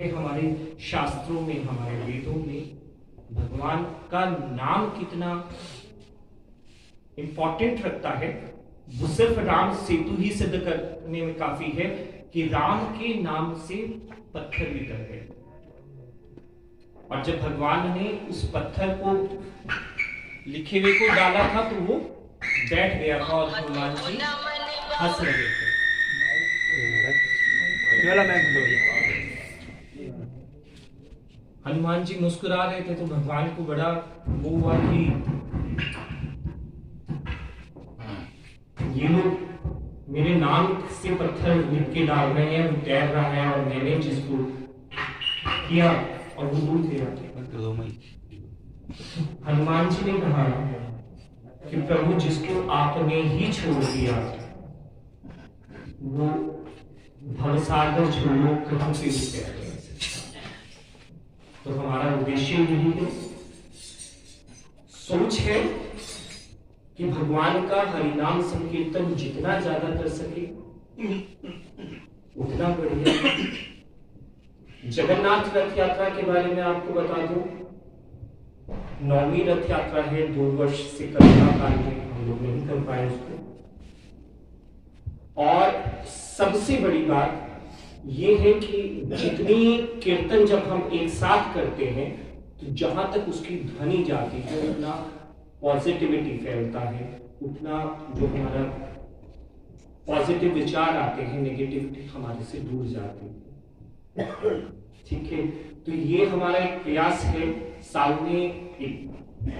हमारे शास्त्रों में, हमारे वेदों में भगवान का नाम कितना इंपॉर्टेंट रखता है, वो सिर्फ राम सेतु ही सिद्ध करने में काफी है कि राम के नाम से पत्थर निकल गए। और जब भगवान ने उस पत्थर को लिखे हुए को डाला था तो वो बैठ गया था और हनुमान जी हंस रहे थे। हनुमान जी मुस्कुरा रहे थे तो भगवान को बड़ा वो हुआ कि ये लोग मेरे नाम से पत्थर लिख के डाल रहे हैं, वो तैर रहा है और मैंने जिसको किया और वो दूर गया। हनुमान जी ने कहा कि प्रभु जिसको आपने ही छोड़ दिया वो भवसागर छोड़ो कहाँ से भी तैर नहीं सकता। तो हमारा उद्देश्य यही है, सोच है कि भगवान का हरिनाम संकीर्तन जितना ज्यादा कर सके उतना बढ़िया। जगन्नाथ रथ यात्रा के बारे में आपको बता दूं, 9वीं रथ यात्रा है, 2 वर्ष से कोरोना काल में हम लोग नहीं कर पाए उसको। और सबसे बड़ी बात यह है कि जितनी कीर्तन जब हम एक साथ करते हैं तो जहां तक उसकी ध्वनि जाती है उतना पॉजिटिविटी फैलता है, उतना जो हमारा पॉजिटिव विचार आते हैं, नेगेटिविटी हमारे से दूर जाती है। ठीक है, तो ये हमारा एक प्रयास है साल में एक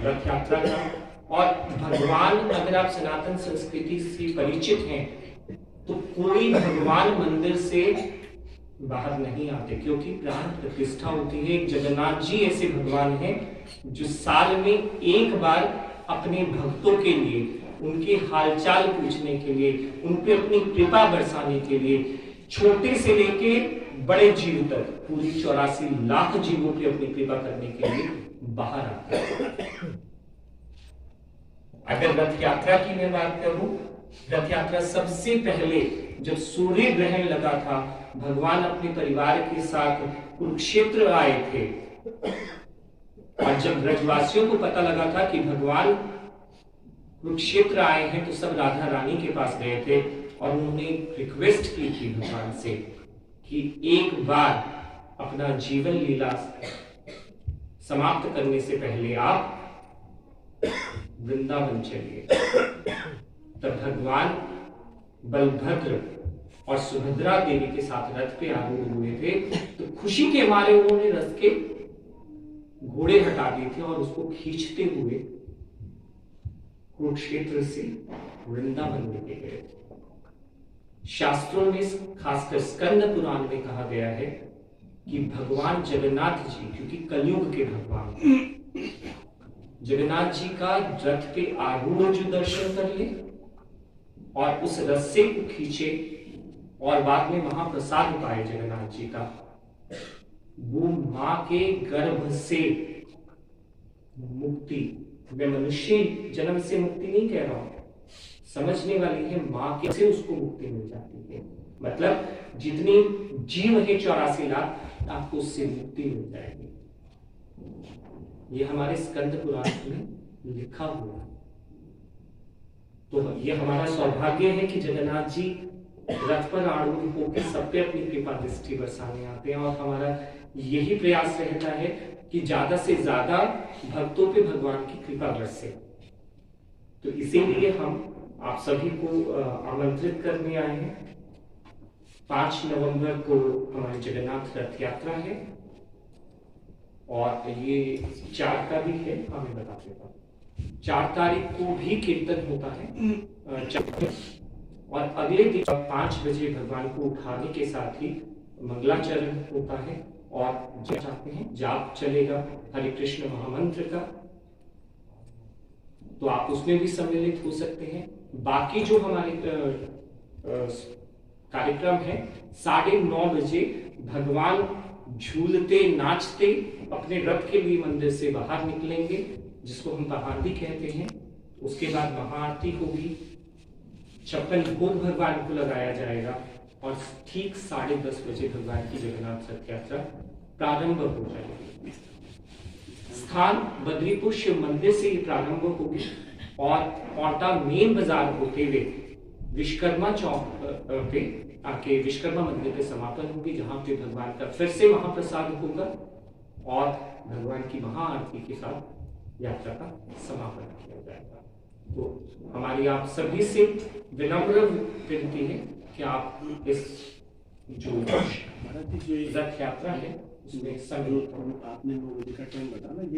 रथ यात्रा का। और भगवान, अगर आप सनातन संस्कृति से परिचित हैं तो कोई भगवान मंदिर से बाहर नहीं आते, क्योंकि प्राण प्रतिष्ठा होती है। एक जगन्नाथ जी ऐसे भगवान हैं जो साल में एक बार अपने भक्तों के लिए, उनके हालचाल पूछने के लिए, उन पे अपनी कृपा बरसाने के लिए, छोटे से लेके बड़े जीव तक पूरी 84 लाख जीवों पे अपनी कृपा करने के लिए बाहर आते हैं। अगर रथ यात्रा की मैं बात करूं, रथ यात्रा सबसे पहले जब सूर्य ग्रहण लगा था, भगवान अपने परिवार के साथ कुरुक्षेत्र आए थे। और जब ब्रजवासियों को पता लगा था कि भगवान कुरुक्षेत्र आए हैं तो सब राधा रानी के पास गए थे और उन्होंने रिक्वेस्ट की थी भगवान से कि एक बार अपना जीवन लीला समाप्त करने से पहले आप वृंदावन चलिए। तब भगवान बलभद्र और सुभद्रा देवी के साथ रथ पे आरूढ़ हुए थे, तो खुशी के मारे उन्होंने रथ के घोड़े हटा दिए थे और उसको खींचते हुए कुरुक्षेत्र से वृंदावन लेके गए। शास्त्रों में, खासकर स्कंद पुराण में कहा गया है कि भगवान जगन्नाथ जी, क्योंकि कलयुग के भगवान, जगन्नाथ जी का रथ पे आरूढ़ जो दर्शन कर ले और उस रस्से को खींचे और बाद में महाप्रसाद पाए जगन्नाथ जी का, वो मां के गर्भ से मुक्ति, मैं मनुष्य जन्म से मुक्ति नहीं कह रहा हूं, समझने वाली है, मां के से उसको मुक्ति मिल जाती है। मतलब जितनी जीव है 84 लाख, आपको उससे मुक्ति मिल जाएगी। ये हमारे स्कंद पुराण में लिखा हुआ है। तो ये हमारा सौभाग्य है कि जगन्नाथ जी रथ पर आरूढ़ होकर सब पे अपनी कृपा दृष्टि बरसाने आते हैं। और हमारा यही प्रयास रहता है कि ज्यादा से ज्यादा भक्तों पे भगवान की कृपा बरसे। तो इसीलिए हम आप सभी को आमंत्रित करने आए हैं। 5 नवंबर को हमारी जगन्नाथ रथ यात्रा है और ये 4 का भी है, हमें बता देता हूँ। 4 तारीख को भी कीर्तन होता है और अगले दिन 5 बजे भगवान को उठाने के साथ ही मंगलाचरण होता है और चाहते हैं जाप चलेगा हरे कृष्ण महामंत्र का, तो आप उसमें भी सम्मिलित हो सकते हैं। बाकी जो हमारे कार्यक्रम है 9:30 बजे भगवान झूलते नाचते अपने रथ के लिए मंदिर से बाहर निकलेंगे, जिसको हम पहाड़ी कहते हैं। उसके बाद महाआरती होगी, 56 भोग भगवान को लगाया जाएगा और ठीक 10:30 बजे भगवान की जगन्नाथ रथ यात्रा प्रारंभ हो जाएगी। स्थान बद्रीपुर शिव मंदिर से ये प्रारंभ होगी और पांवटा मेन बाजार होते हुए विश्वकर्मा चौक पे आके विश्वकर्मा मंदिर पे समापन होगी, जहां पे भगवान का फिर से महाप्रसाद होगा और भगवान की महाआरती के साथ यात्रा का समापन किया जाएगा। तो हमारी आप सभी से विनम्र विनती है कि आप इस जो रथ यात्रा है उसमें सहयोग आपने वो टाइम बताना।